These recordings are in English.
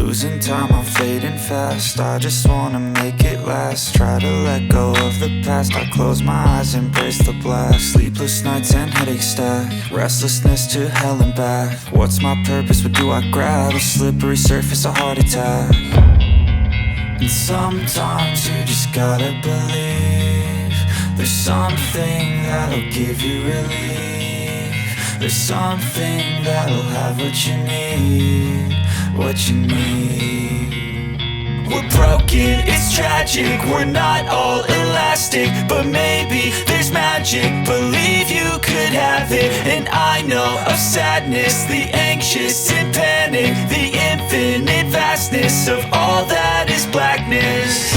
Losing time, I'm fading fast. I just wanna make it last. Try to let go of the past. I close my eyes, embrace the blast. Sleepless nights and headaches stack. Restlessness to hell and back. What's my purpose? What do I grab? A slippery surface, a heart attack. And sometimes you just gotta believe there's something that'll give you relief. There's something that'll have what you need, what you need. We're broken, it's tragic, we're not all elastic, but maybe there's magic. Believe you could have it. And I know of sadness, the anxious and panic, the infinite vastness of all that is blackness.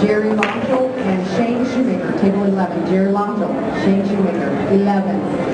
Jerry Marshall and Shane Shoemaker, table 11. Jerry Marshall, Shane Shoemaker, 11.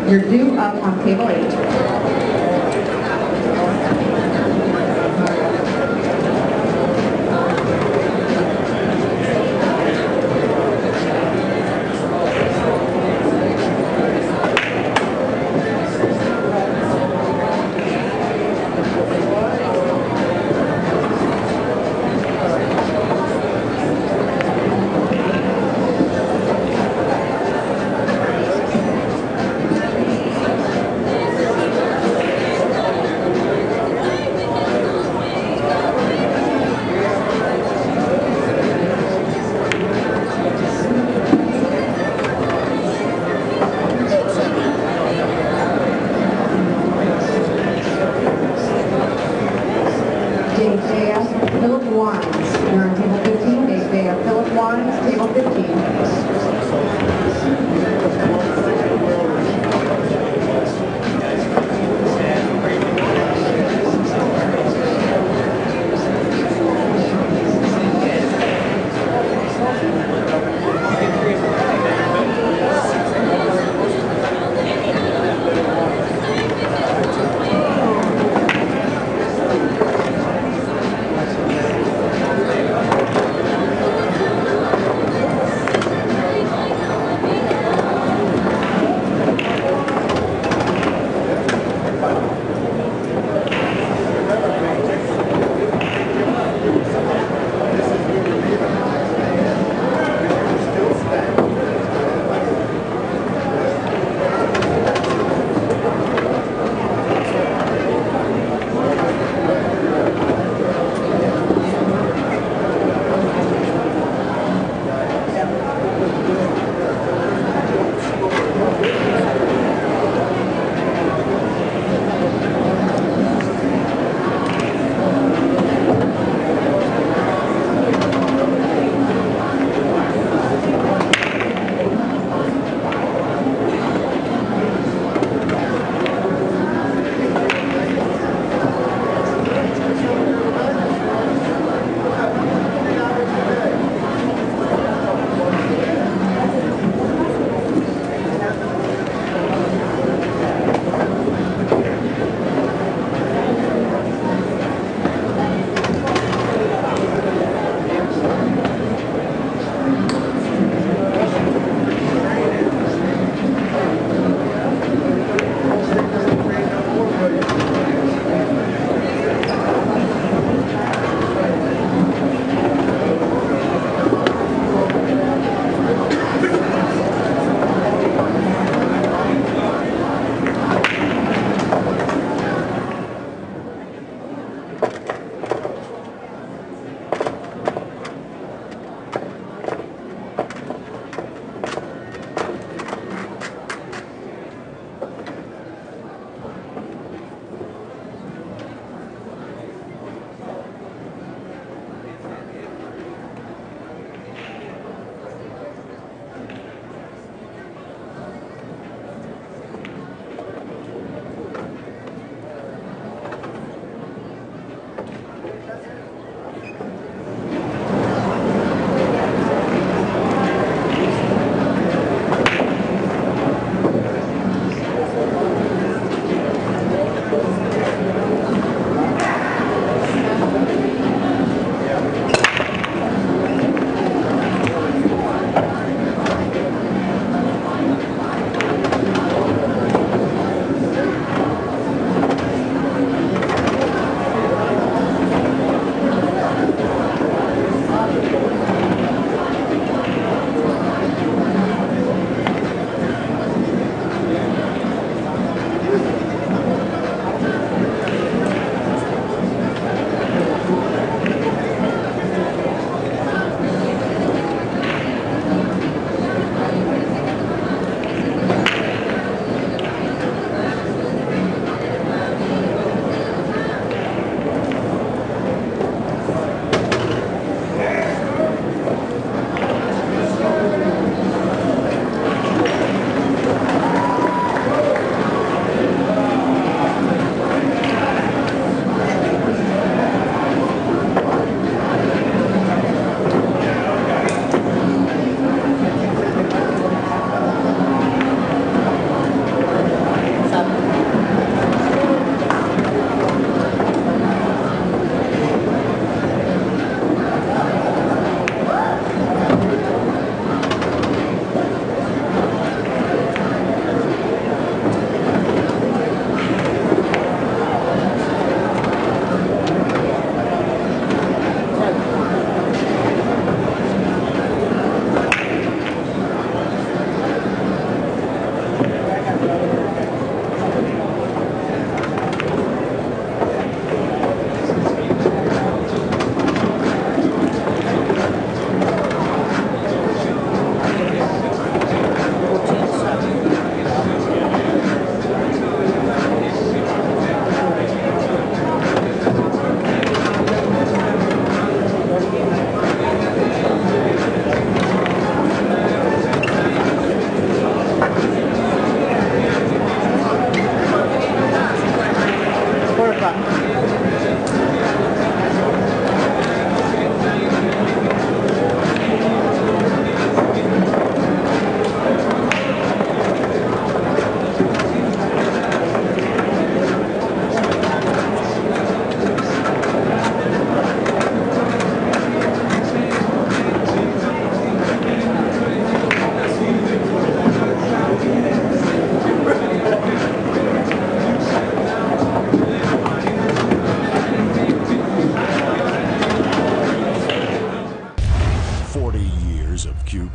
You're due up on table 8. Dave J.S. Philip Wines. You're on table 15. Dave J.S. Philip Wines, table 15.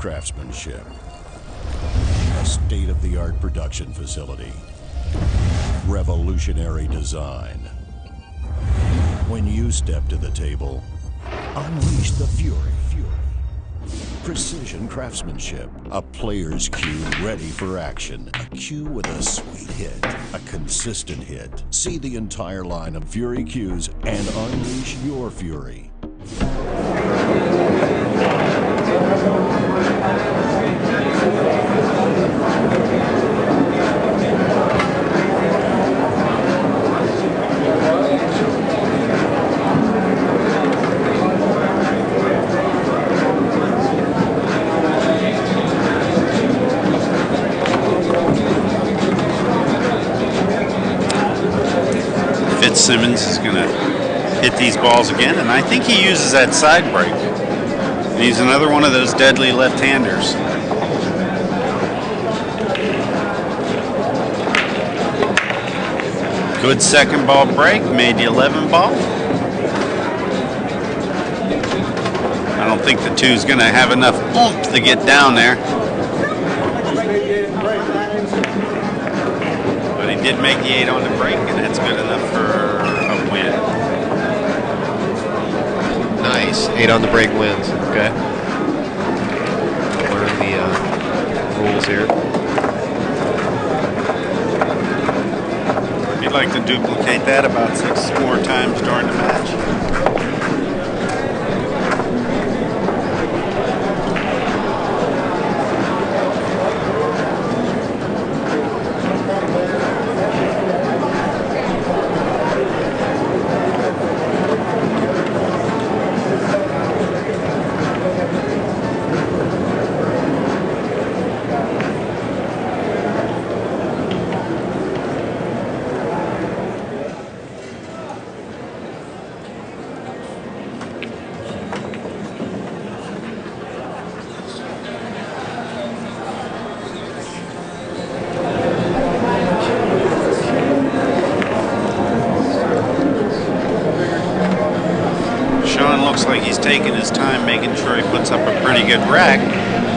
craftsmanship. A state-of-the-art production facility. Revolutionary design. When you step to the table, unleash the fury. Precision craftsmanship. A player's cue ready for action. A cue with a sweet hit. A consistent hit. See the entire line of Fury cues and unleash your fury. Fitzsimmons is going to hit these balls again, and I think he uses that side break. And he's another one of those deadly left-handers. Good second ball break, made the 11 ball. I don't think the 2's going to have enough oomph to get down there. But he did make the 8 on the break, and that's good enough for a win. Nice. 8 on the break wins. Okay. Learn the rules here. He'd like to duplicate that about 6 more times during the match. Looks like he's taking his time making sure he puts up a pretty good rack.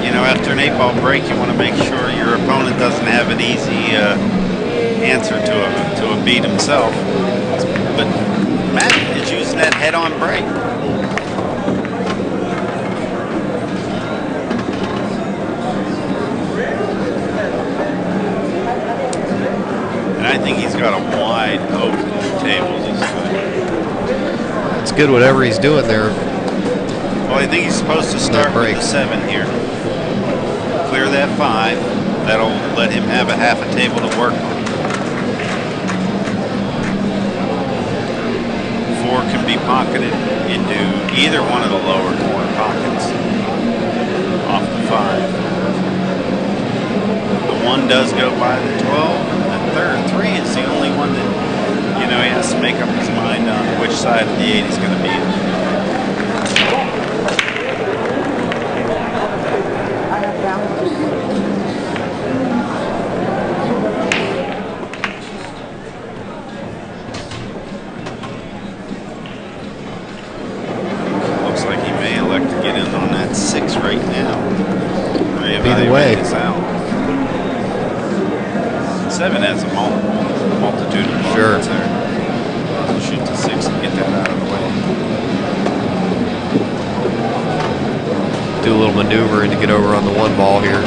You know, after an 8-ball break, you want to make sure your opponent doesn't have an easy answer to a beat himself. But Matt is using that head-on break. And I think he's got a wide open table this time. It's good whatever he's doing there. Well, I think he's supposed to start with the 7 here. Clear that 5. That'll let him have a half a table to work on. 4 can be pocketed into either one of the lower corner pockets off the 5. The 1 does go by the 12, and the 3 is the only one that, you know, he has to make up his mind on which side of the 8 he's going to be in. Looks like he may elect to get in on that 6 right now. Either way. This out. 7 has a multitude of moments there. I'll shoot the 6 and get that out of the way. Do a little maneuvering to get over on the 1 ball here.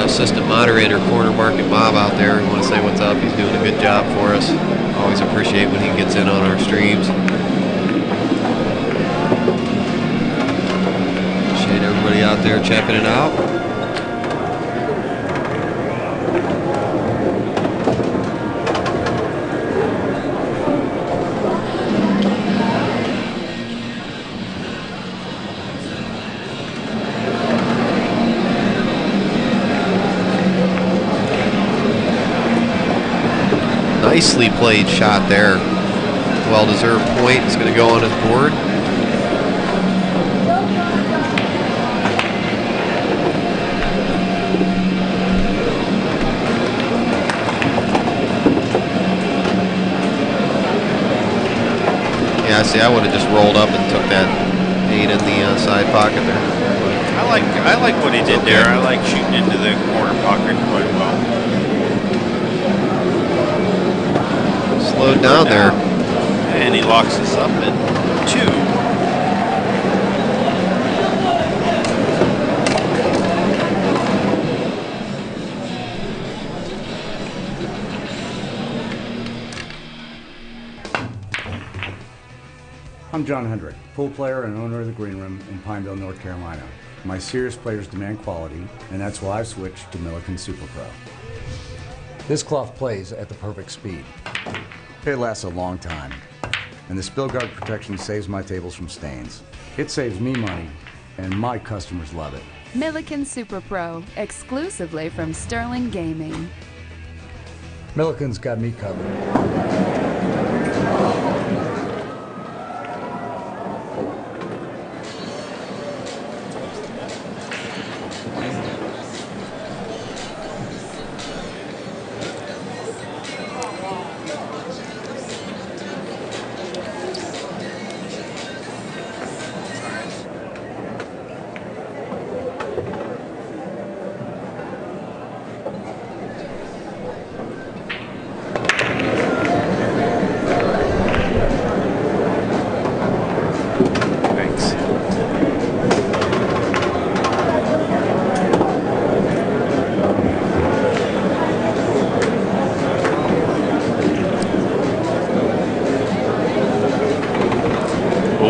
Assistant moderator, Corner Market Mob out there. We want to say what's up. He's doing a good job for us. Always appreciate when he gets in on our streams. Appreciate everybody out there checking it out. Nicely played shot there. Well-deserved point. It's going to go on his board. Yeah, see, I would have just rolled up and took that 8 in the side pocket there. I like what he did there. I like shooting into the corner pocket quite well. Slowed down there. And he locks us up at 2. I'm John Hendrick, pool player and owner of the Green Room in Pineville, North Carolina. My serious players demand quality, and that's why I've switched to Milliken Super Pro. This cloth plays at the perfect speed. It lasts a long time, and the spill guard protection saves my tables from stains. It saves me money, and my customers love it. Milliken Super Pro, exclusively from Sterling Gaming. Milliken's got me covered.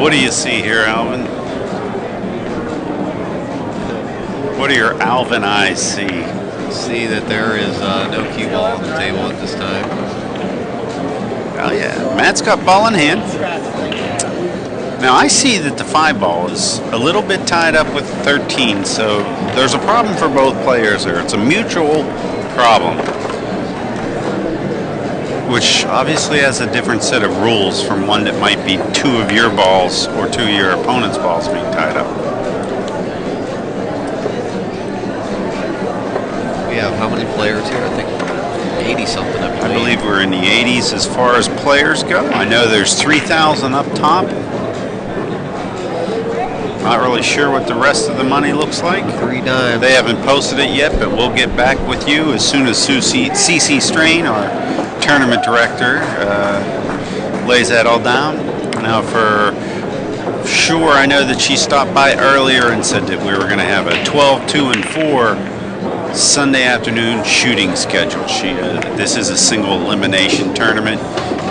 What do you see here, Alvin? What do your Alvin eyes see? See that there is no cue ball on the table at this time. Oh yeah, Matt's got ball in hand. Now I see that the 5 ball is a little bit tied up with 13, so there's a problem for both players there. It's a mutual problem, which obviously has a different set of rules from one that might be 2 of your balls or 2 of your opponent's balls being tied up. We have how many players here? I think 80-something. I believe we're in the 80s as far as players go. I know there's 3,000 up top. Not really sure what the rest of the money looks like. 3 dimes. They haven't posted it yet, but we'll get back with you as soon as CC Strain, our tournament director, lays that all down. Now for sure, I know that she stopped by earlier and said that we were going to have a 12, 2, and 4 Sunday afternoon shooting schedule. This is a single elimination tournament,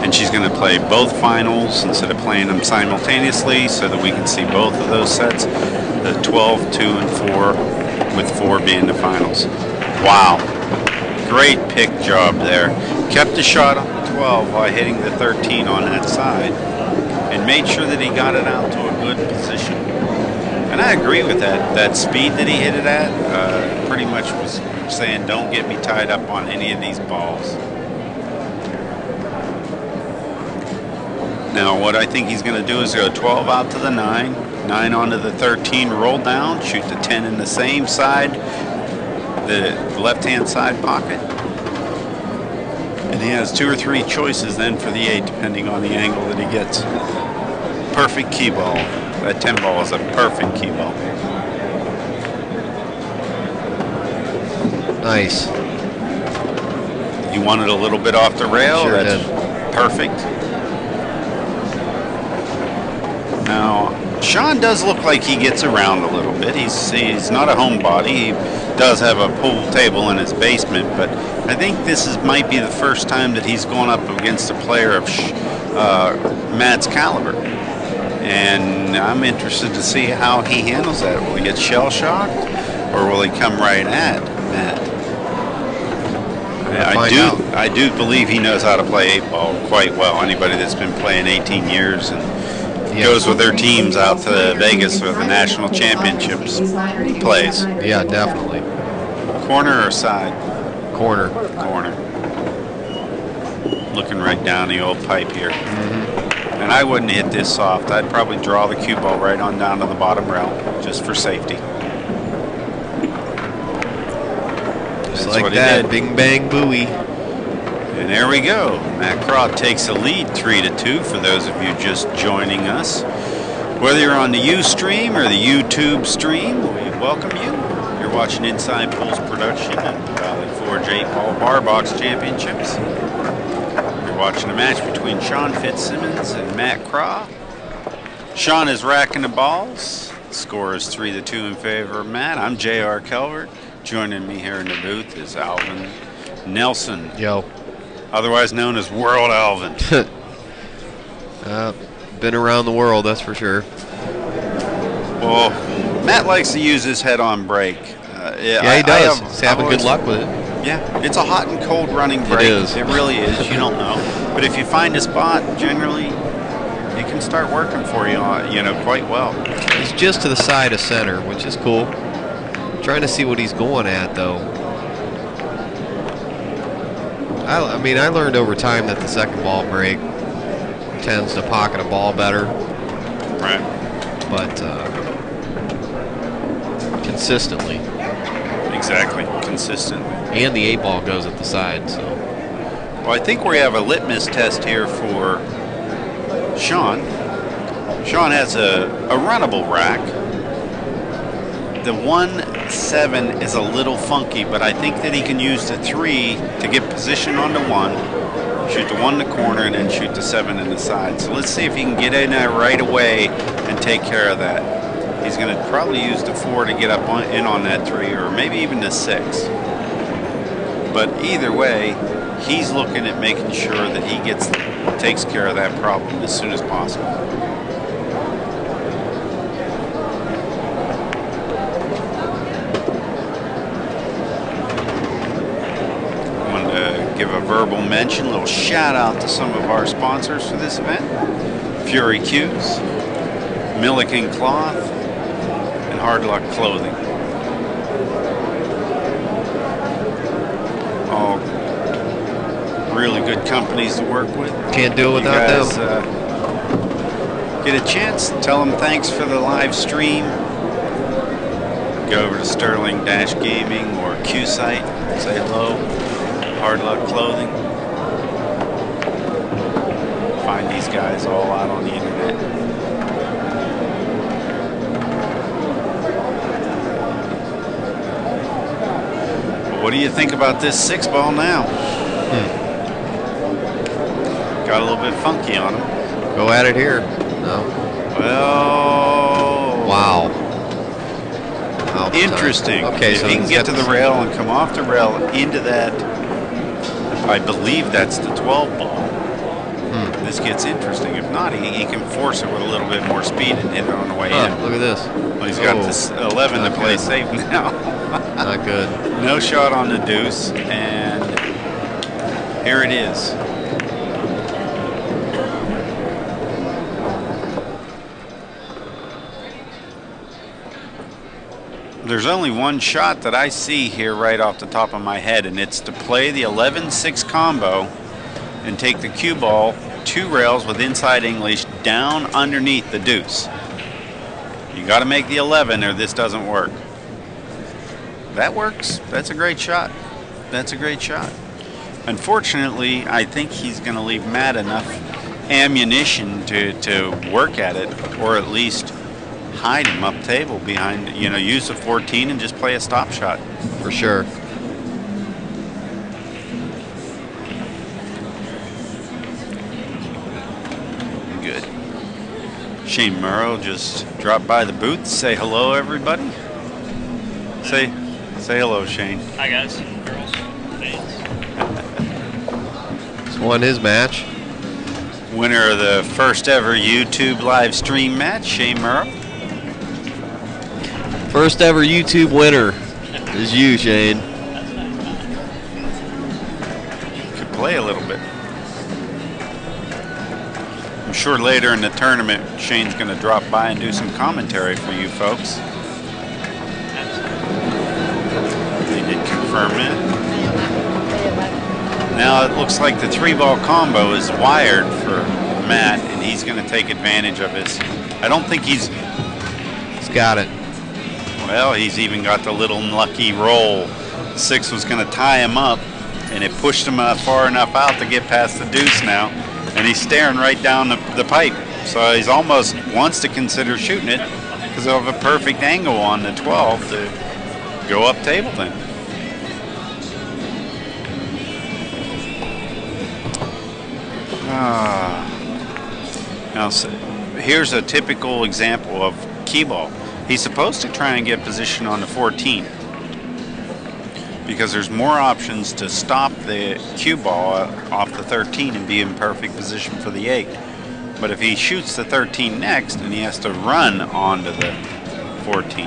and she's going to play both finals instead of playing them simultaneously so that we can see both of those sets, the 12, 2, and 4, with 4 being the finals. Wow. Great pick job there. Kept the shot on the 12 while hitting the 13 on that side and made sure that he got it out to a good position. And I agree with that. That speed that he hit it at pretty much was saying, don't get me tied up on any of these balls. Now what I think he's going to do is go 12 out to the 9, 9 onto the 13, roll down, shoot the 10 in the same side, the left-hand side pocket. And he has 2 or 3 choices then for the 8, depending on the angle that he gets. Perfect key ball. That 10 ball is a perfect key ball. Nice. You want it a little bit off the rail? Sure That's did. perfect. Now, Sean does look like he gets around a little bit. He's not a homebody. He does have a pool table in his basement, but I think this might be the first time that he's gone up against a player of Matt's caliber. And I'm interested to see how he handles that. Will he get shell-shocked, or will he come right at Matt? I do believe he knows how to play 8-ball quite well. Anybody that's been playing 18 years and goes with their teams out to Vegas for the national championships plays. Yeah, definitely. Corner or side? Corner. Corner. Looking right down the old pipe here. And I wouldn't hit this soft. I'd probably draw the cue ball right on down to the bottom rail, just for safety. Just like that, bing bang booey. And there we go. Matt Krah takes the lead 3-2 for those of you just joining us. Whether you're on the Ustream or the YouTube stream, we welcome you. You're watching Inside Pools production at the Valley Forge 8-Ball Bar Box Championships. You're watching a match between Sean Fitzsimmons and Matt Krah. Sean is racking the balls. The score is 3-2 in favor of Matt. I'm J.R. Calvert. Joining me here in the booth is Alvin Nelson. Yo. Otherwise known as World Alvin. Been around the world, that's for sure. Well, Matt likes to use his head-on brake. Yeah, he does. He's having good luck with it. Yeah, it's a hot and cold running brake. It is. It really is. You don't know. But if you find a spot, generally, it can start working for you, quite well. He's just to the side of center, which is cool. Trying to see what he's going at, though. I mean, I learned over time that the second ball brake tends to pocket a ball better. Right. But consistently. Exactly, consistently. And the 8-ball goes at the side, so. Well, I think we have a litmus test here for Sean. Sean has a runnable rack. The 1-7 is a little funky, but I think that he can use the 3 to get position on the 1, shoot the 1 in the corner, and then shoot the 7 in the side. So let's see if he can get in there right away and take care of that. He's going to probably use the 4 to get up in on that 3, or maybe even the 6. But either way, he's looking at making sure that he takes care of that problem as soon as possible. Give a verbal mention, a little shout out to some of our sponsors for this event. Fury Cues, Milliken Cloth, and Hard Luck Clothing. All really good companies to work with. Can't do it without them. Get a chance, tell them thanks for the live stream. Go over to Sterling-Gaming or Q-Site, say hello. Hard Luck Clothing. Find these guys all out on the internet. But what do you think about this 6-ball now? Got a little bit funky on him. Go at it here. No. Well. Wow. Interesting. Okay, if so he can get to the rail and come off the rail into that, I believe that's the 12-ball. This gets interesting. If not, he can force it with a little bit more speed and hit it on the way in. Look at this. Well, he's got this 11 to play safe now. Not good. No shot on the deuce, and here it is. There's only one shot that I see here right off the top of my head, and it's to play the 11-6 combo and take the cue ball 2 rails with inside English down underneath the deuce. You got to make the 11 or this doesn't work. That works. That's a great shot. That's a great shot. Unfortunately, I think he's going to leave Matt enough ammunition to work at it, or at least hide him up table behind, use the 14 and just play a stop shot. For sure. Good. Shane Murrow just dropped by the booth. Say hello, everybody. Say hello, Shane. Hi, guys. Girls. Ladies. He's won his match. Winner of the first ever YouTube live stream match, Shane Murrow. First ever YouTube winner is you, Shane. Could play a little bit. I'm sure later in the tournament, Shane's going to drop by and do some commentary for you folks. They did confirm it. And Now it looks like the 3-ball combo is wired for Matt, and he's going to take advantage of his. I don't think he's got it. Well, he's even got the little lucky roll. 6 was going to tie him up, and it pushed him far enough out to get past the deuce now, and he's staring right down the pipe. So he's almost wants to consider shooting it because of a perfect angle on the 12 to go up table then. Now, so here's a typical example of key ball. He's supposed to try and get position on the 14 because there's more options to stop the cue ball off the 13 and be in perfect position for the 8. But if he shoots the 13 next, and he has to run onto the 14.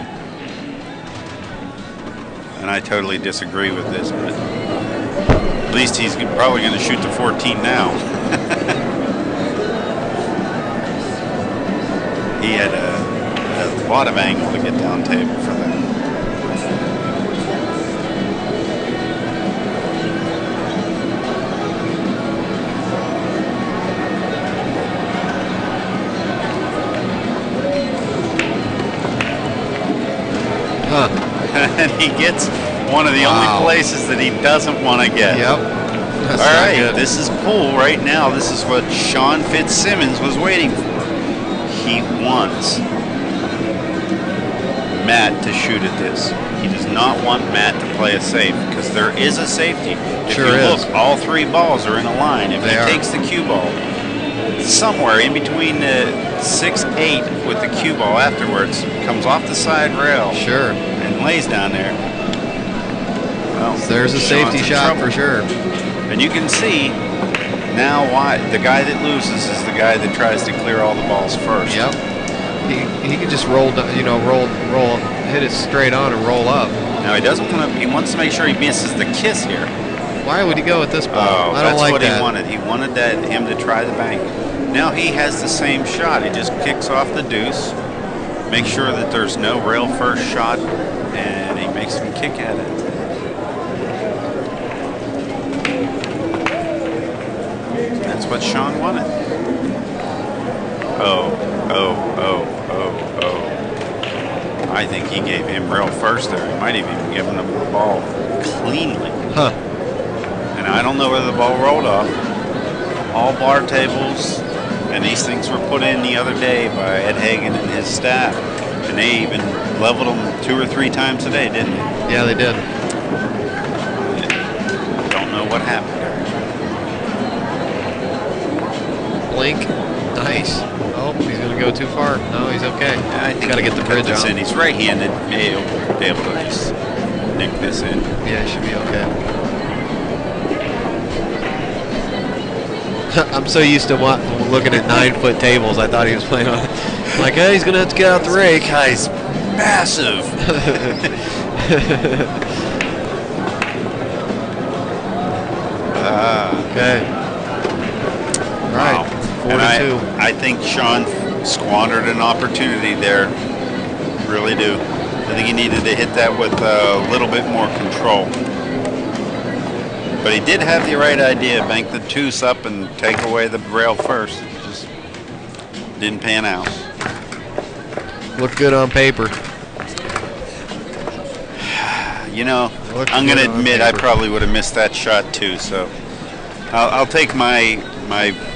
And I totally disagree with this, but at least he's probably going to shoot the 14 now. He had a lot of angle to get down table for that. And he gets one of the only places that he doesn't want to get. Yep. All right, this is pool right now. This is what Sean Fitzsimmons was waiting for. He wants Matt to shoot at this. He does not want Matt to play a safe because there is a safety. If sure you is. Look, all 3 balls are in a line. If he takes the cue ball, somewhere in between the 6-8 with the cue ball afterwards, comes off the side rail. Sure. And lays down there. Well, there's a safety shot for sure. And you can see now why the guy that loses is the guy that tries to clear all the balls first. Yep. He could just roll, roll, hit it straight on and roll up. Now he doesn't want to. He wants to make sure he misses the kiss here. Why would he go with this ball? Oh, I don't like that. that's what he wanted. He wanted him to try the bank. Now he has the same shot. He just kicks off the deuce, makes sure that there's no rail first shot, and he makes him kick at it. That's what Sean wanted. Oh. I think he gave him rail first there. He might have even given him the ball cleanly. Huh. And I don't know whether the ball rolled off. All bar tables, and these things were put in the other day by Ed Hagan and his staff. And they even leveled them 2 or 3 times a day, didn't they? Yeah, they did. Don't know what happened there. Blink. Nice. Oh, he's going to go too far. No, he's okay. I think got to get the bridge this on. in. He's right-handed. He'll be able to just nick this in. Yeah, it should be okay. I'm so used to looking at 9-foot tables. I thought he was playing on. Like, hey, he's gonna have to get out the rake. This guy's massive. Okay. All right. Wow. 4-2. I think Sean squandered an opportunity there. Really do. I think he needed to hit that with a little bit more control. But he did have the right idea. Bank the deuce up and take away the rail first. It just didn't pan out. Looked good on paper. You know, I'm going to admit I probably would have missed that shot too. So I'll take my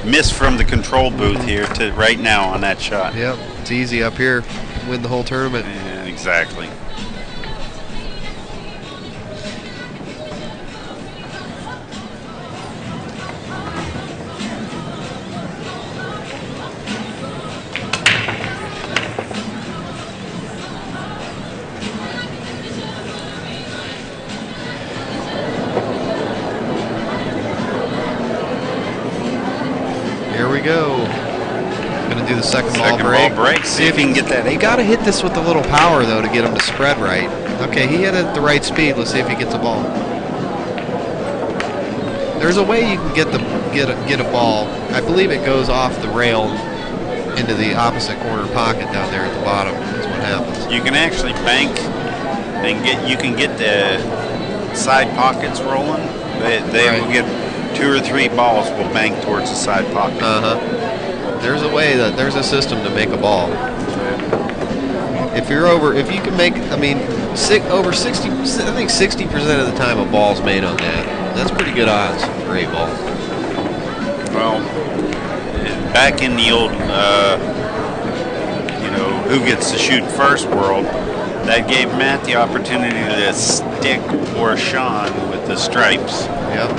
miss from the control booth here to right now on that shot. Yep, it's easy up here. Win the whole tournament. Yeah, exactly. Here we go. Gonna do the second ball break. See if he can get that. You gotta hit this with a little power though to get him to spread right. Okay, he hit it at the right speed. Let's see if he gets a ball. There's a way you can get a ball. I believe it goes off the rail into the opposite corner pocket down there at the bottom. That's what happens. You can actually bank and you can get the side pockets rolling. They will get 2 or 3 balls will bank towards the side pocket. There's a way there's a system to make a ball. If you can make, I mean, over 60, I think 60% of the time a ball's made on that. That's pretty good odds for 8 ball. Well, back in the old, who gets to shoot first world, that gave Matt the opportunity to stick or Sean with the stripes. Yep.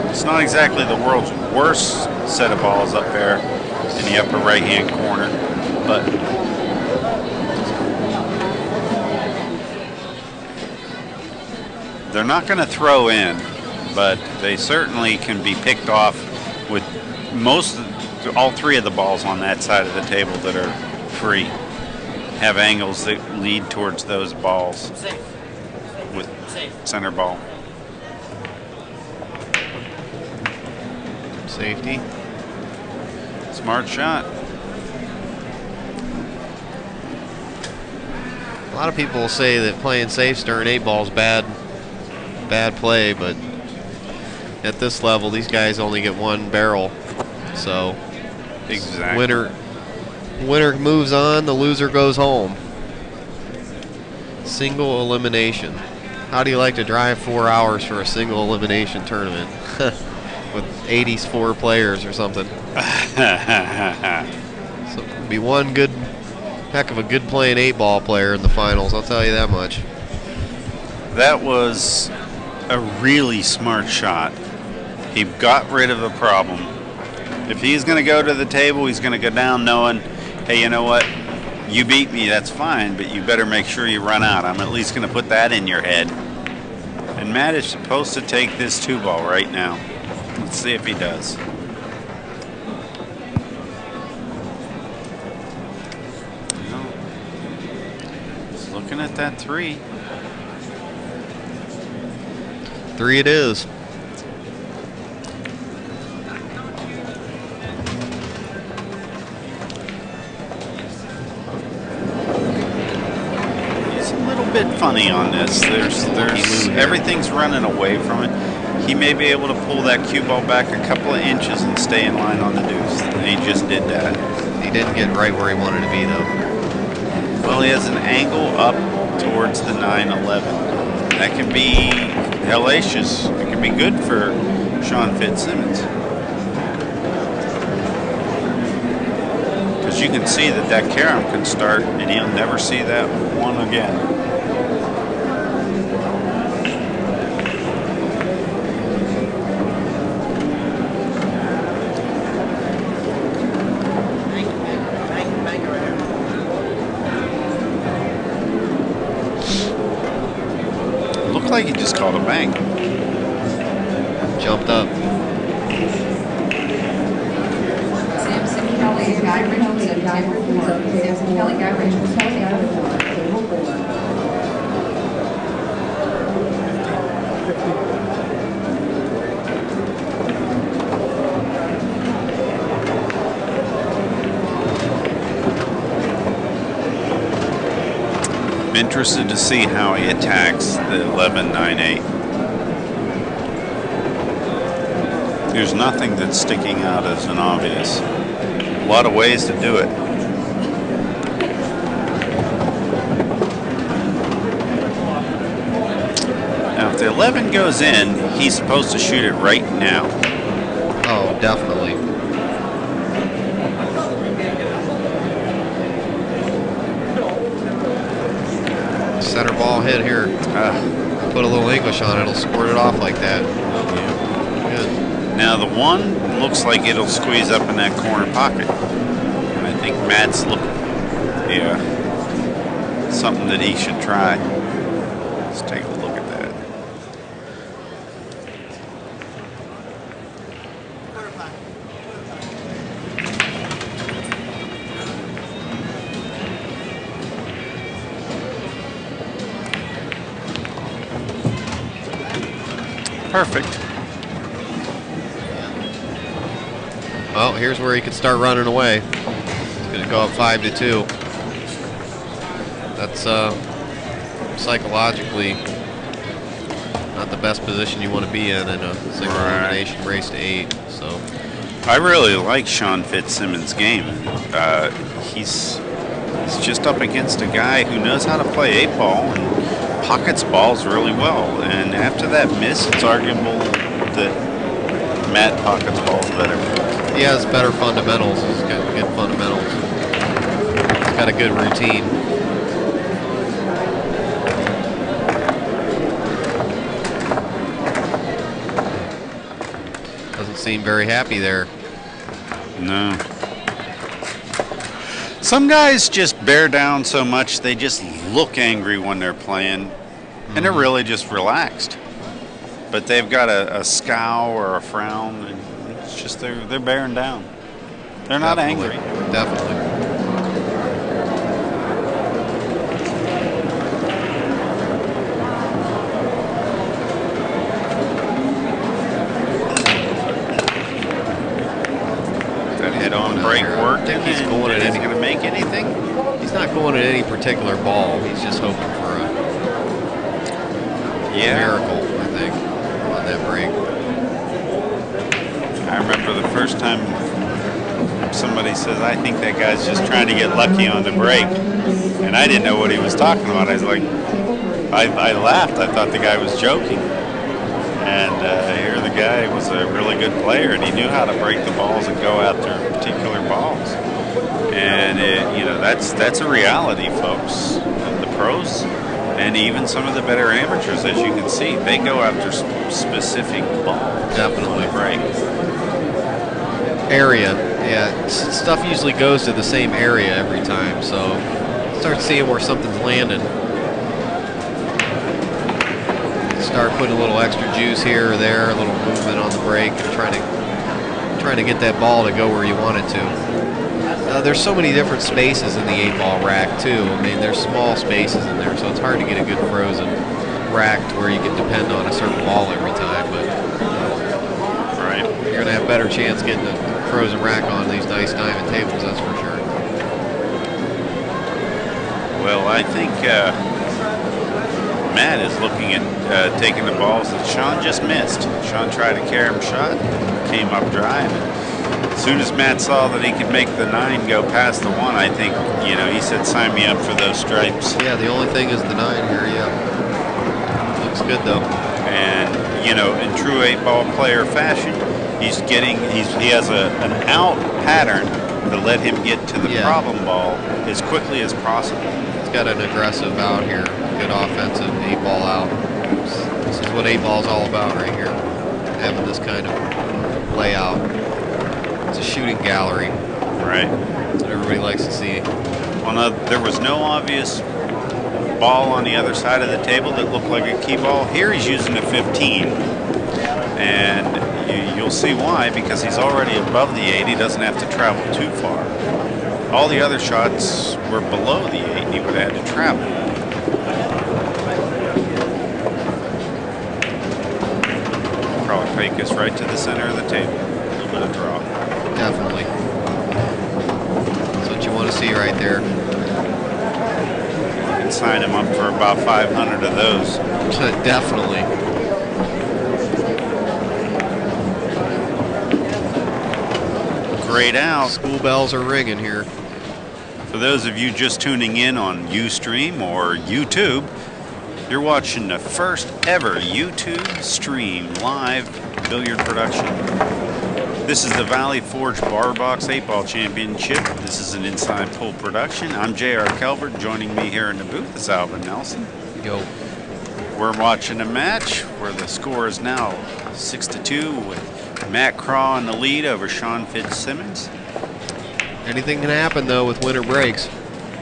It's not exactly the world's worst set of balls up there in the upper right-hand corner, but they're not going to throw in, but they certainly can be picked off with all 3 of the balls on that side of the table that are free. Have angles that lead towards those balls with center ball. Safety. Smart shot. A lot of people will say that playing safe during 8 ball is bad play, but at this level, these guys only get 1 barrel. So, exactly. Winner moves on, the loser goes home. Single elimination. How do you like to drive 4 hours for a single elimination tournament with 84 players or something? So it'd be one heck of a good playing 8 ball player in the finals, I'll tell you that much. That was a really smart shot. He got rid of a problem. If he's going to go to the table, he's going to go down knowing, hey, you know what? You beat me, that's fine, but you better make sure you run out. I'm at least going to put that in your head. And Matt is supposed to take this 2 ball right now. Let's see if he does. No. He's looking at that 3. 3 it is. Bit funny on this. There's everything's running away from it. He may be able to pull that cue ball back a couple of inches and stay in line on the deuce. And he just did that. He didn't get right where he wanted to be, though. Well, he has an angle up towards the 9-11. That can be hellacious. It can be good for Sean Fitzsimmons. Because you can see that carom can start, and he'll never see that one again. Looked like he just called a bank. Jumped up. Samson Kelly, Guy Richardson, table 4. Samson Kelly, Guy Richardson, table 4. Interested to see how he attacks the 11-9-8. There's nothing that's sticking out as an obvious. A lot of ways to do it. Now, if the 11 goes in, he's supposed to shoot it right now. Oh, definitely. Center ball hit here. Put a little English on it, it'll squirt it off like that. Good. Now the 1 looks like it'll squeeze up in that corner pocket. And I think Matt's something that he should try. Let's take a look at that. Perfect. Well, here's where he could start running away. He's going to go up 5-2. That's psychologically not the best position you want to be in a single elimination race to 8. So I really like Sean Fitzsimmons' game. He's just up against a guy who knows how to play 8-ball and pockets balls really well. And after that miss, it's arguable that Matt pockets balls better. he has better fundamentals. He's got good fundamentals. He's got a good routine. Doesn't seem very happy there. No. Some guys just bear down so much they just look angry when they're playing, and they're really just relaxed. But they've got a scowl or a frown, and it's just they're bearing down. They're not angry. Definitely. That head-on break worked, and he's going at going to make anything. He's not going at any particular ball. He's just hoping for a miracle, I think, on that break. I remember the first time somebody says, I think that guy's just trying to get lucky on the break. And I didn't know what he was talking about. I was like, I laughed. I thought the guy was joking. And here the guy was a really good player, and he knew how to break the balls and go after particular balls. And that's a reality, folks. The pros and even some of the better amateurs, as you can see, they go after specific balls. Definitely. Break. Area, yeah. Stuff usually goes to the same area every time, so start seeing where something's landing. Start putting a little extra juice here or there, a little movement on the break, and trying to get that ball to go where you want it to. There's so many different spaces in the 8-ball rack too. I mean, there's small spaces in there, so it's hard to get a good frozen rack to where you can depend on a certain ball every time. But you're gonna have a better chance getting a frozen rack on these nice diamond tables, that's for sure. Well, I think Matt is looking at taking the balls that Sean just missed. Sean tried a carom shot, came up dry, and as soon as Matt saw that he could make the 9 go past the 1, I think, he said, sign me up for those stripes. Yeah, the only thing is the 9 here, yeah. Looks good, though. And, in true 8-ball player fashion, he has an out pattern to let him get to the problem ball as quickly as possible. He's got an aggressive out here, good offensive 8-ball out. This is what 8-ball is all about right here, having this kind of layout. It's a shooting gallery. Right. That's what everybody likes to see. Well, no, there was no obvious ball on the other side of the table that looked like a key ball. Here he's using a 15. And you'll see why, because he's already above the 8. He doesn't have to travel too far. All the other shots were below the 8, and he would have had to travel. Probably fake us right to the center of the table. A little bit of draw. Definitely. That's what you want to see right there. You can sign him up for about 500 of those. Definitely. Great out. School bells are ringing here. For those of you just tuning in on Ustream or YouTube, you're watching the first ever YouTube stream live billiard production. This is the Valley Forge Bar Box 8-Ball Championship. This is an inside pull production. I'm J.R. Kelbert. Joining me here in the booth is Alvin Nelson. Yo. We're watching a match where the score is now 6-2 with Matt Krah in the lead over Sean Fitzsimmons. Anything can happen, though, with winter breaks.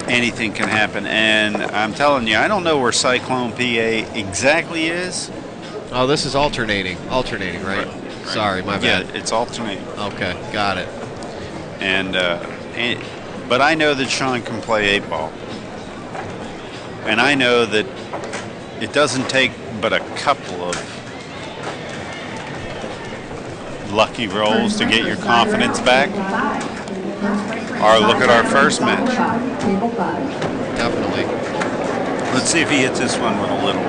Anything can happen, and I'm telling you, I don't know where Cyclone PA exactly is. Oh, this is alternating. Alternating, right? Sorry, my bad. Yeah, it's alternating. Okay, got it. But I know that Sean can play 8-ball. And I know that it doesn't take but a couple of lucky rolls to get your confidence back. Or look at our first match. Definitely. Let's see if he hits this one with a little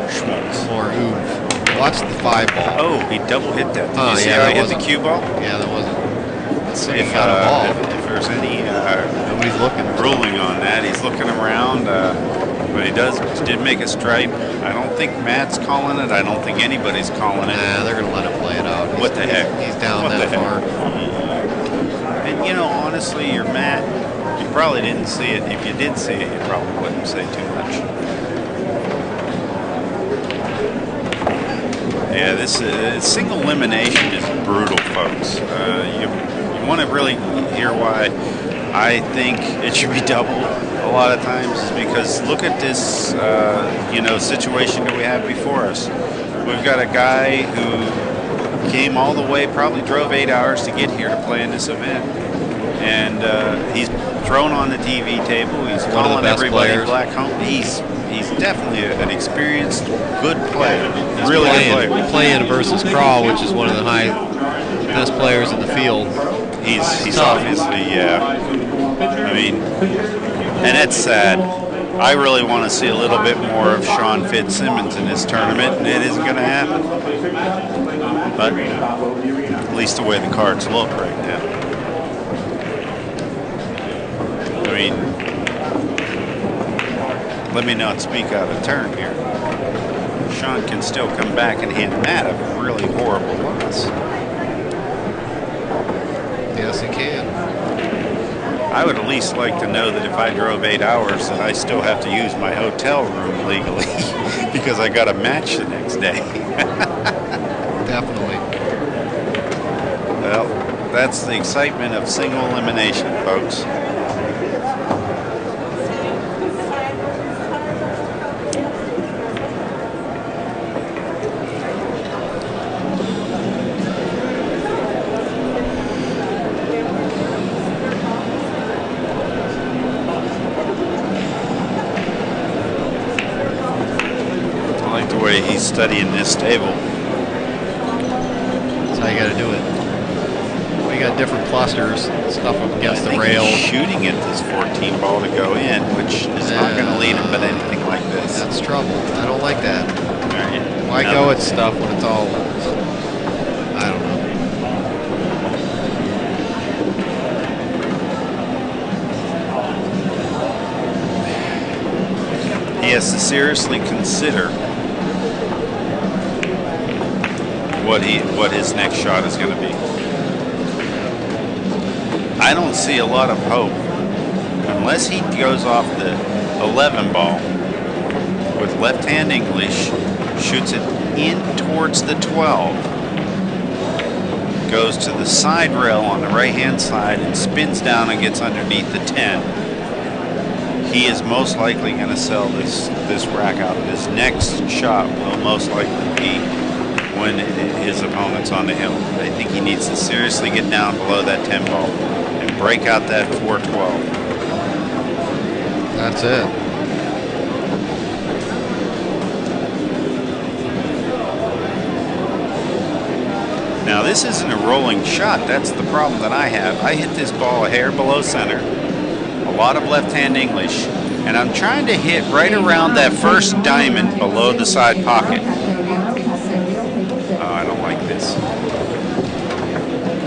schmaltz. More oomph. Watch the 5 ball. Oh, he double hit that. Did you see how he hit the cue ball? Yeah, that wasn't. If there's any nobody's looking ruling on that, he's looking around. But he did make a stripe. I don't think Matt's calling it. I don't think anybody's calling it. Nah, they're gonna let him play it out. What the heck? He's down that far. And you know, honestly, you're Matt. You probably didn't see it. If you did see it, you probably wouldn't say too much. Yeah, this single elimination is brutal, folks. You want to really hear why I think it should be double a lot of times, is because look at this, situation that we have before us. We've got a guy who came all the way, probably drove 8 hours to get here to play in this event, and he's thrown on the TV table. He's calling everybody black home. He's definitely an experienced, good player. He's really good player. Playing versus Krah, which is one of the best players in the field. He's obviously, yeah. I mean, and it's sad. I really want to see a little bit more of Sean Fitzsimmons in this tournament, and it isn't going to happen. But at least the way the cards look right now. I mean, let me not speak out of turn here. Sean can still come back and hand Matt a really horrible loss. Yes, he can. I would at least like to know that if I drove 8 hours that I still have to use my hotel room legally because I got a match the next day. Definitely. Well, that's the excitement of single elimination, folks. He's studying this table. That's how you got to do it. We got different clusters, stuff up against the rail. He's shooting at this 14 ball to go in, which is not going to lead him but anything like this. That's trouble. I don't like that. Right. Why go at stuff when it's all? I don't know. He has to seriously consider what his next shot is going to be. I don't see a lot of hope unless he goes off the 11 ball with left-hand English, shoots it in towards the 12, goes to the side rail on the right-hand side and spins down and gets underneath the 10. He is most likely going to sell this rack out. His next shot will most likely be when his opponent's on the hill. I think he needs to seriously get down below that 10 ball and break out that 412. That's it. Now this isn't a rolling shot. That's the problem that I have. I hit this ball a hair below center, a lot of left-hand English, and I'm trying to hit right around that first diamond below the side pocket. I don't like this.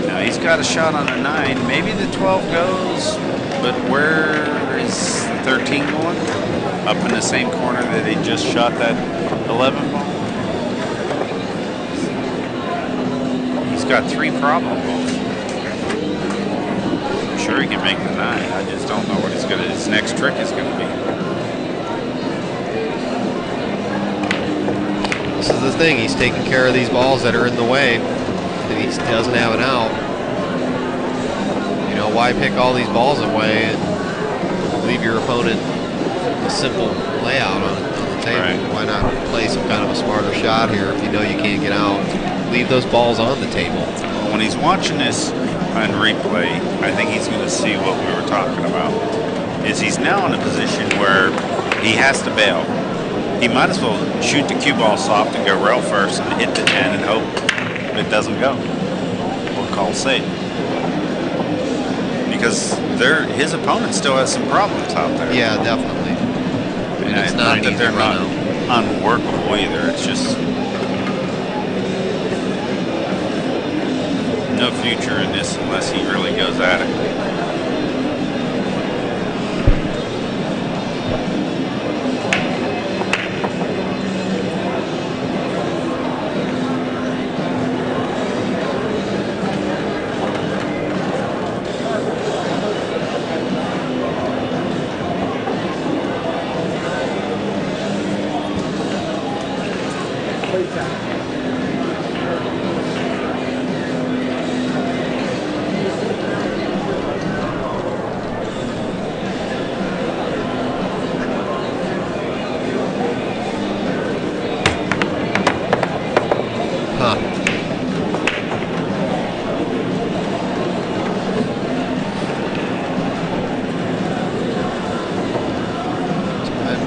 Now he's got a shot on a 9. Maybe the 12 goes, but where is the 13 going? Up in the same corner that he just shot that 11 ball? He's got 3 problem balls. I'm sure he can make the 9. I just don't know what his next trick is going to be. This is the thing. He's taking care of these balls that are in the way. And he doesn't have an out. You know, why pick all these balls away and leave your opponent a simple layout on the table? Right. Why not play some kind of a smarter shot here if you know you can't get out? Leave those balls on the table. Well, when he's watching this on replay, I think he's going to see what we were talking about. Is he's now in a position where he has to bail. He might as well shoot the cue ball soft and go rail first and hit the 10 and hope it doesn't go. We'll call safe. Because his opponent still has some problems out there. Yeah, definitely. And it's not that they're not unworkable either. It's just future in this unless he really goes at it.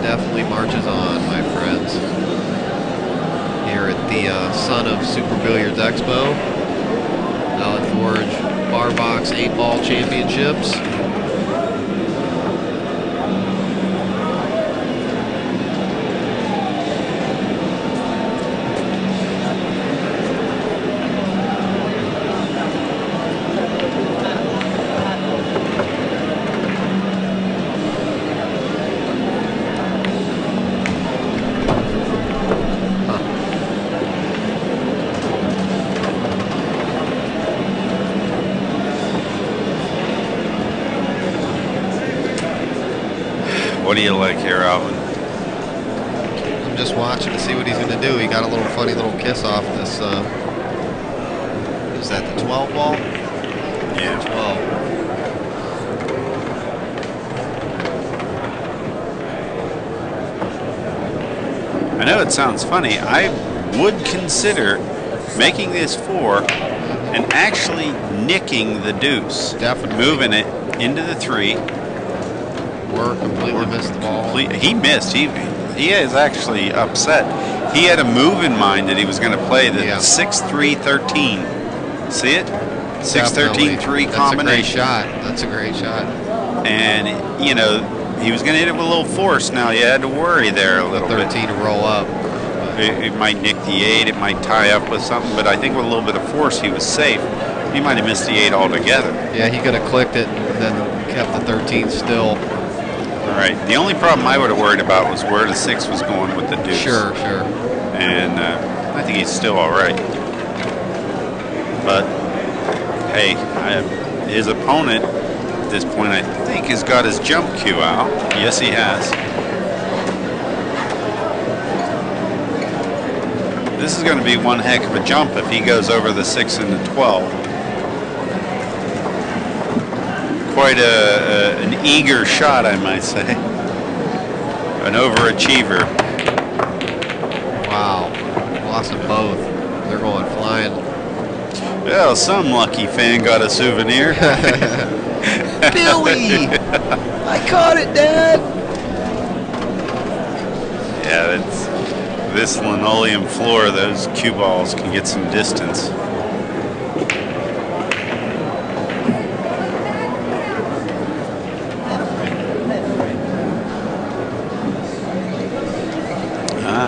Definitely marches on, my friends. Here at the Son of Super Billiards Expo, Valley Forge Bar Box 8-Ball Championships. What do you like here, Alvin? I'm just watching to see what he's going to do. He got a little funny little kiss off this, is that the 12 ball? Yeah. 12. I know it sounds funny. I would consider making this 4 and actually nicking the deuce. Definitely. Moving it into the 3. Or completely missed the ball. He missed. He is actually upset. He had a move in mind that he was going to play the 6-3-13. See it? 6-13-3 combination. That's a great shot. And, you know, he was going to hit it with a little force. Now you had to worry there a little 13 to roll up. It might nick the 8. It might tie up with something. But I think with a little bit of force, he was safe. He might have missed the 8 altogether. Yeah, he could have clicked it and then kept the 13 still. All right. The only problem I would have worried about was where the 6 was going with the deuce. Sure. And I think he's still all right. But, hey, his opponent at this point, I think, has got his jump cue out. Yes, he has. This is going to be one heck of a jump if he goes over the 6 and the 12. Quite an eager shot, I might say. An overachiever. Wow. Lost them both. They're going flying. Well, some lucky fan got a souvenir. Billy! I caught it, Dad! Yeah, that's this linoleum floor. Those cue balls can get some distance.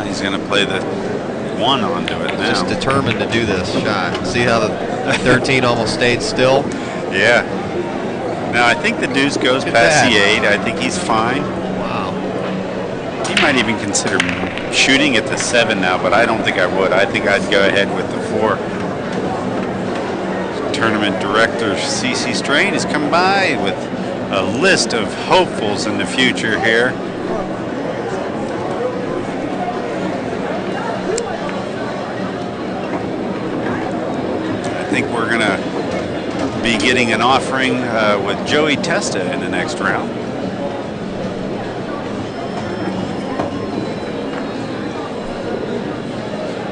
He's going to play the 1 onto it now. Just determined to do this shot. See how the 13 almost stayed still? Yeah. Now, I think the deuce goes past the 8. I think he's fine. Wow. He might even consider shooting at the 7 now, but I don't think I would. I think I'd go ahead with the 4. Tournament director C.C. Strain has come by with a list of hopefuls in the future here. I think we're going to be getting an offering with Joey Testa in the next round.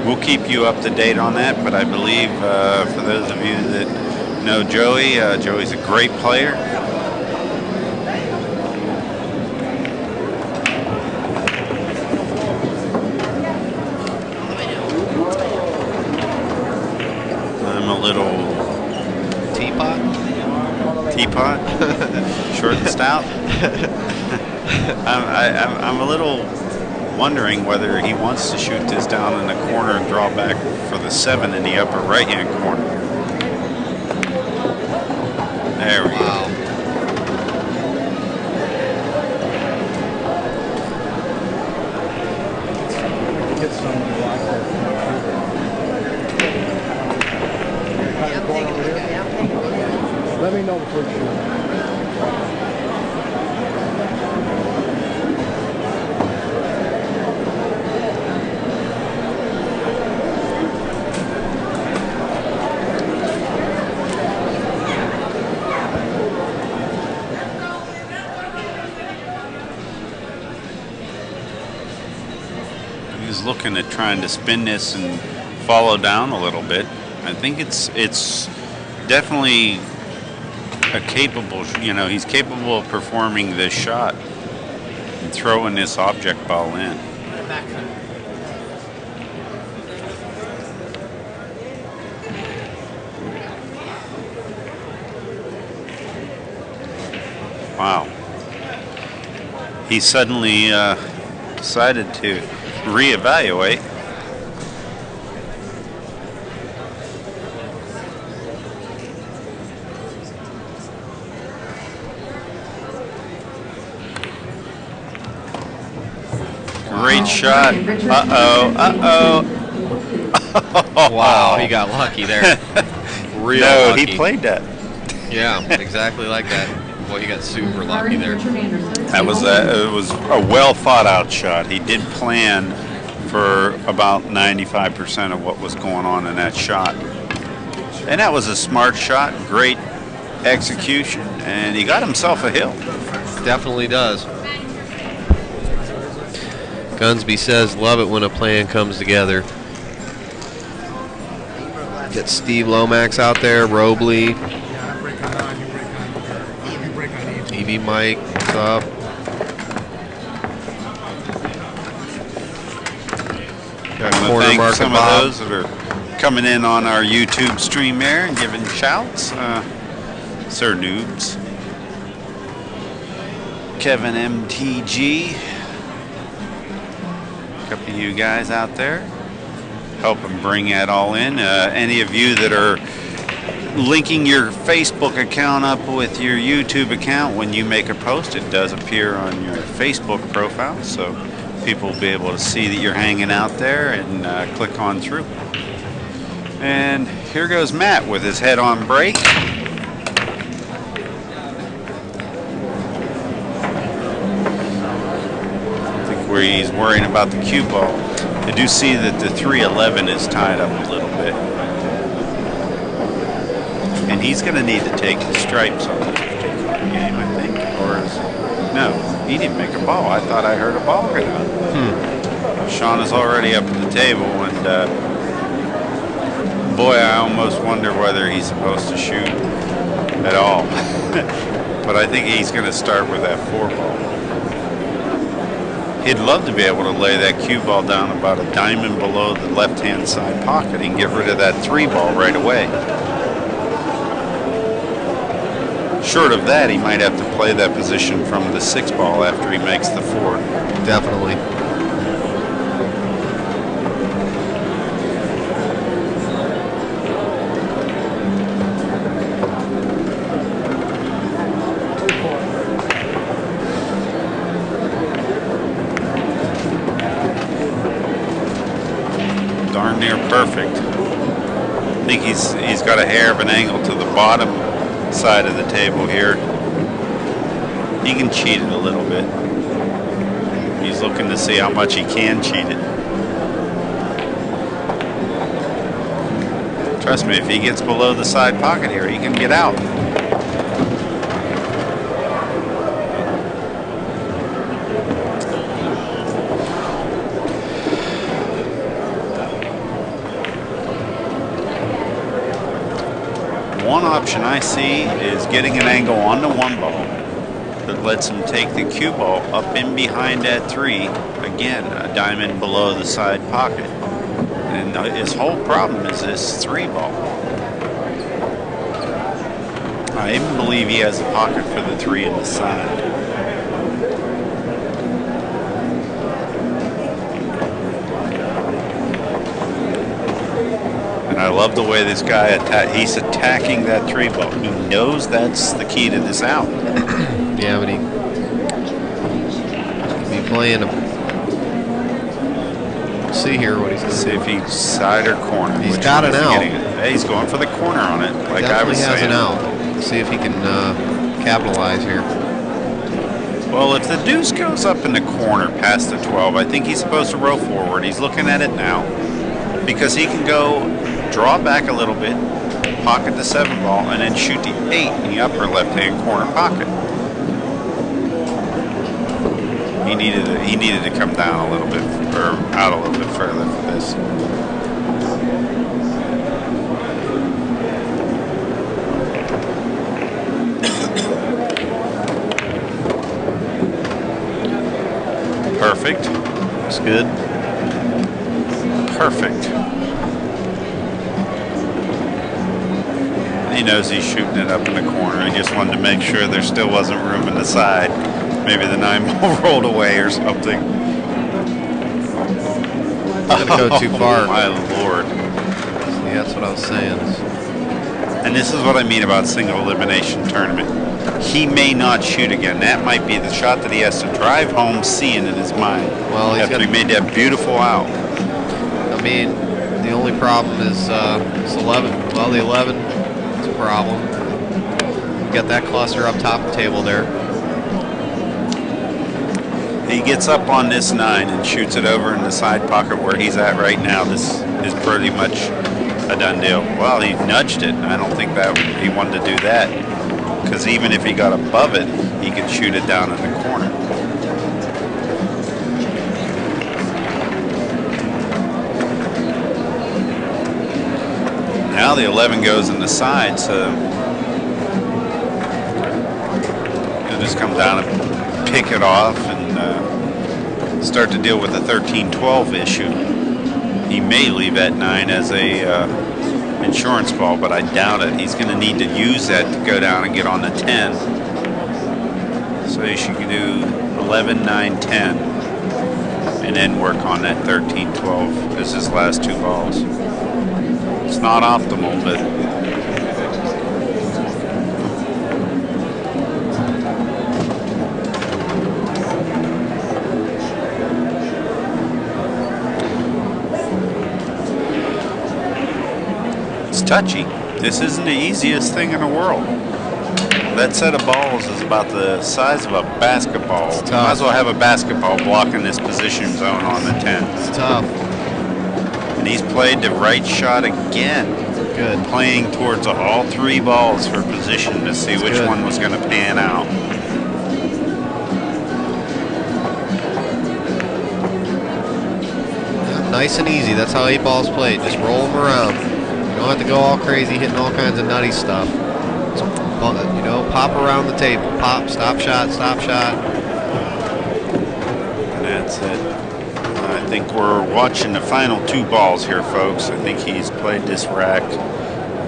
We'll keep you up to date on that, but I believe for those of you that know Joey, Joey's a great player. I'm a little teapot, short and stout. I'm a little wondering whether he wants to shoot this down in the corner and draw back for the 7 in the upper right-hand corner. There we go. Wow. Get some Let me know before you shoot. He's looking at trying to spin this and follow down a little bit. I think it's definitely a capable, he's capable of performing this shot and throwing this object ball in. Wow. He suddenly decided to reevaluate. Great shot. Uh-oh. Uh-oh. Wow, he got lucky there. Real lucky. He played that. Yeah, exactly like that. Boy, he got super lucky there. It was a well thought out shot. He did plan for about 95% of what was going on in that shot. And that was a smart shot, great execution, and he got himself a hill. Definitely does. Gunsby says, love it when a plan comes together. Get Steve Lomax out there, Robley. Evie Mike, what's up? Got I want to corner thank marker some Bob. of those that are coming in on our YouTube stream there and giving shouts. Sir Noobs. Kevin MTG. A couple of you guys out there helping bring that all in. Any of you that are linking your Facebook account up with your YouTube account, when you make a post, it does appear on your Facebook profile, so people will be able to see that you're hanging out there and click on through. And here goes Matt with his head on break. I think where he's worrying about the cue ball. I do see that the 311 is tied up a little bit. And he's going to need to take the stripes on this particular game, I think. Or is, no, he didn't make a ball. I thought I heard a ball go out. Sean is already up at the table, and boy, I almost wonder whether he's supposed to shoot at all. But I think he's going to start with that 4 ball. He'd love to be able to lay that cue ball down about a diamond below the left-hand side pocket and get rid of that 3 ball right away. Short of that, he might have to play that position from the 6 ball after he makes the 4. Definitely. Darn near perfect. I think he's got a hair of an angle to the bottom side of the table here. He can cheat it a little bit. He's looking to see how much he can cheat it. Trust me, if he gets below the side pocket here, he can get out. One option I see is getting an angle on the 1 ball that lets him take the cue ball up in behind that 3, again, a diamond below the side pocket. And his whole problem is this 3 ball. I even believe he has a pocket for the 3 in the side. And I love the way this guy he's attacking that 3-ball. He knows that's the key to this out. Yeah, but he'll be playing a. See here what he's going to see if he's side or corner. He's got an out. Hey, he's going for the corner on it, like I was saying. saying. Has an out. Let's see if he can capitalize here. Well, if the deuce goes up in the corner past the 12, I think he's supposed to roll forward. He's looking at it now because he can go draw back a little bit, pocket the 7-ball, and then shoot the 8 in the upper left-hand corner pocket. He needed to come down a little bit, or out a little bit further for this. Perfect. That's good. Perfect. He knows he's shooting it up in the corner. He just wanted to make sure there still wasn't room in the side. Maybe the 9-ball rolled away or something. Gonna go too far. Oh, my Lord. See, that's what I was saying. And this is what I mean about single elimination tournament. He may not shoot again. That might be the shot that he has to drive home seeing in his mind. Well, after he made that beautiful out. I mean, the only problem is it's 11. Well, the 11 is a problem. You got that cluster up top of the table there. He gets up on this 9 and shoots it over in the side pocket where he's at right now. This is pretty much a done deal. Well, he nudged it. I don't think that he wanted to do that, because even if he got above it, he could shoot it down in the corner. Now the 11 goes in the side, so he'll just come down and pick it off and start to deal with the 13-12 issue. He may leave that 9 as a insurance ball, but I doubt it. He's going to need to use that to go down and get on the 10. So you should do 11, 9, 10, and then work on that 13, 12 as his last 2 balls. It's not optimal, but touchy. This isn't the easiest thing in the world. That set of balls is about the size of a basketball. Might as well have a basketball blocking this position zone on the 10. It's tough. And he's played the right shot again. Good. Playing towards all 3 balls for position to see which one was going to pan out. Nice and easy. That's how 8 balls played. Just roll them around. You don't have to go all crazy, hitting all kinds of nutty stuff. Just, you know, pop around the table. Pop, stop shot, stop shot. And that's it. I think we're watching the final 2 balls here, folks. I think he's played this rack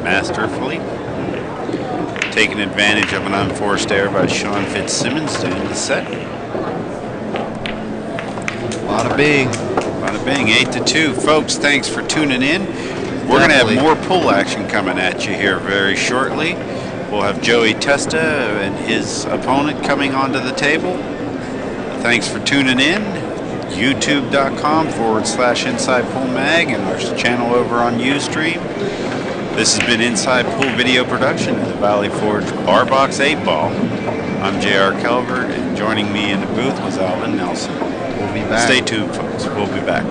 masterfully. Taking advantage of an unforced error by Sean Fitzsimmons to end the set. Bada bing. Bada bing, 8-2. Folks, thanks for tuning in. We're going to have more pool action coming at you here very shortly. We'll have Joey Testa and his opponent coming onto the table. Thanks for tuning in. YouTube.com/Inside Pool Mag and our channel over on Ustream. This has been Inside Pool Video Production of the Valley Forge Barbox 8-Ball. I'm J.R. Calvert, and joining me in the booth was Alvin Nelson. We'll be back. Stay tuned, folks. We'll be back.